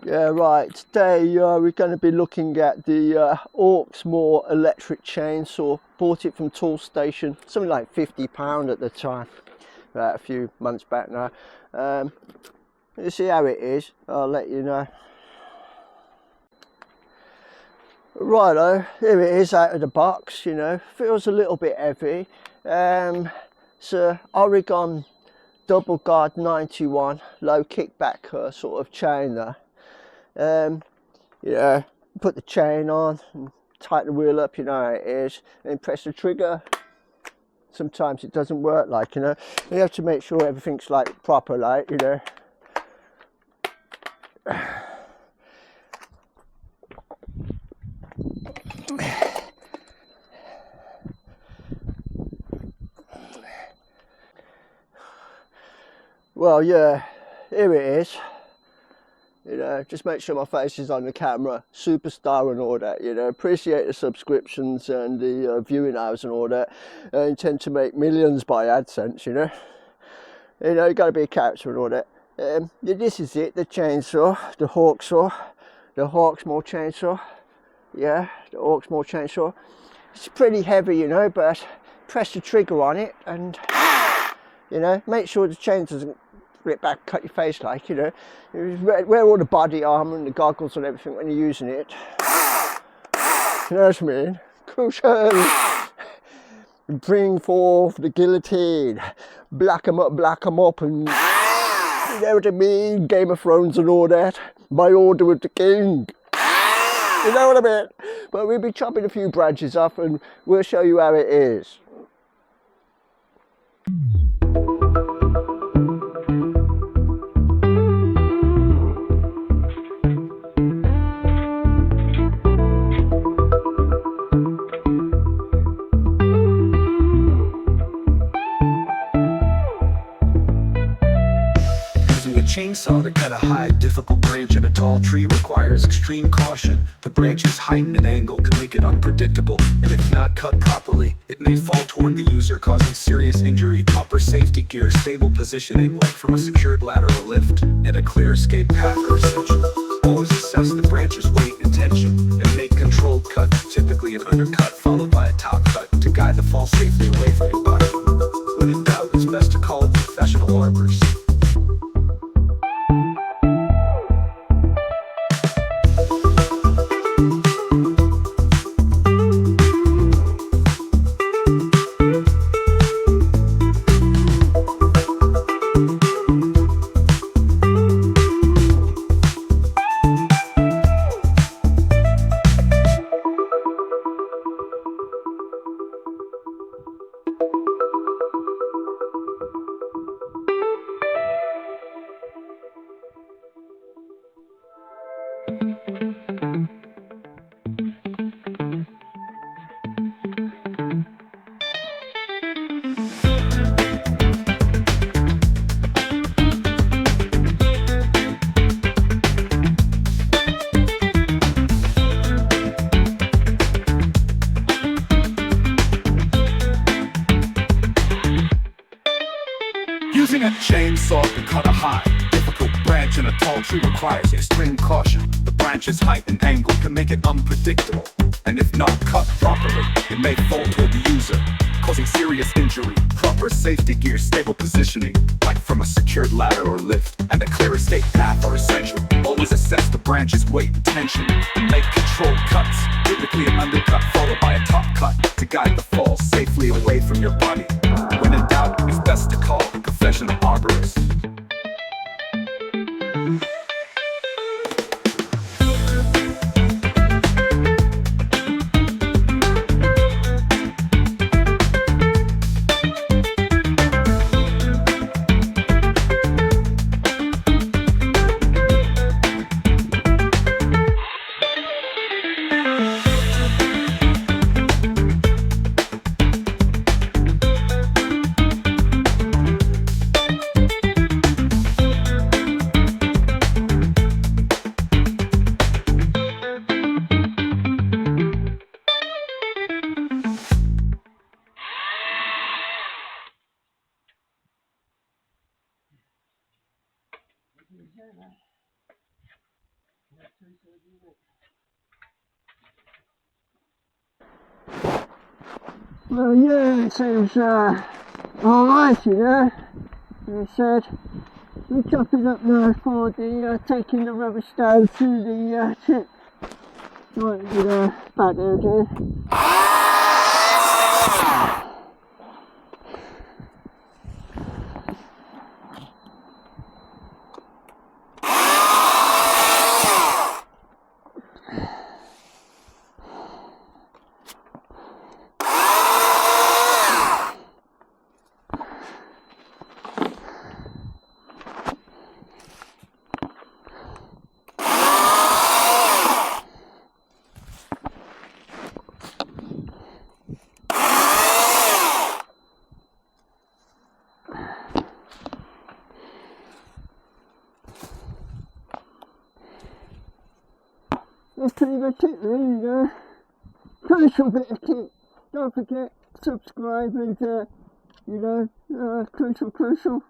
Yeah, right, today we're going to be looking at the HAWKSMOOR Electric Chain Saw. Bought it from Toolstation, something like £50 at the time, about a few months back now. You see how it is, I'll let you know. Righto, here it is out of the box, you know, feels a little bit heavy. It's a Oregon double guard 91 low kickback sort of chain there. Yeah, put the chain on and tighten the wheel up, you know how it is, and press the trigger. Sometimes it doesn't work, like, you know, you have to make sure everything's like proper, like, you know. Well, yeah, here it is. You know, just make sure my face is on the camera. Superstar and all that, you know. Appreciate the subscriptions and the viewing hours and all that. I intend to make millions by AdSense, you know. You know, you got to be a character and all that. Yeah, this is it, the chainsaw, the HAWKSAW, the HAWKSMOOR chainsaw. Yeah, the HAWKSMOOR chainsaw. It's pretty heavy, you know, but press the trigger on it and, you know, make sure the chain doesn't rip back, cut your face, like, you know. You wear all the body armor and the goggles and everything when you're using it. You know what I mean? Crucial. Bring forth the guillotine. Black 'em up, and you know what I mean? Game of Thrones and all that. By order of the king. You know what I mean? But we'll be chopping a few branches off and we'll show you how it is. Chainsaw to cut a high, difficult branch in a tall tree requires extreme caution. The branch's height and angle can make it unpredictable, and if not cut properly, it may fall toward the user, causing serious injury. Proper safety gear, stable positioning, like from a secured ladder or lift, and a clear escape path are essential. Always assess the branch's weight and tension, and make controlled cuts, typically an undercut followed by a top cut, to guide the fall safely away from your body. When in doubt, it's best to call professional arborist. Using a chainsaw to cut a high, difficult branch in a tall tree requires extreme caution. The branch's height and angle can make it unpredictable, and if not cut properly, it may fall toward the user, causing serious injury. Proper safety gear, stable positioning, like from a secured ladder or lift, and a clear escape path are essential. Always assess the branch's weight and tension, and make controlled cuts, typically an undercut followed by a top cut, to guide the fall safely away from your body. When in doubt, it's best to call a professional arborist. Well, yeah, it seems alright, you know. As I said, we're chopping up now for the taking the rubbish down to the tip. Right, with a bag again. That's pretty much it really, you know. Crucial bit of kit. Don't forget, subscribe and, you know, crucial.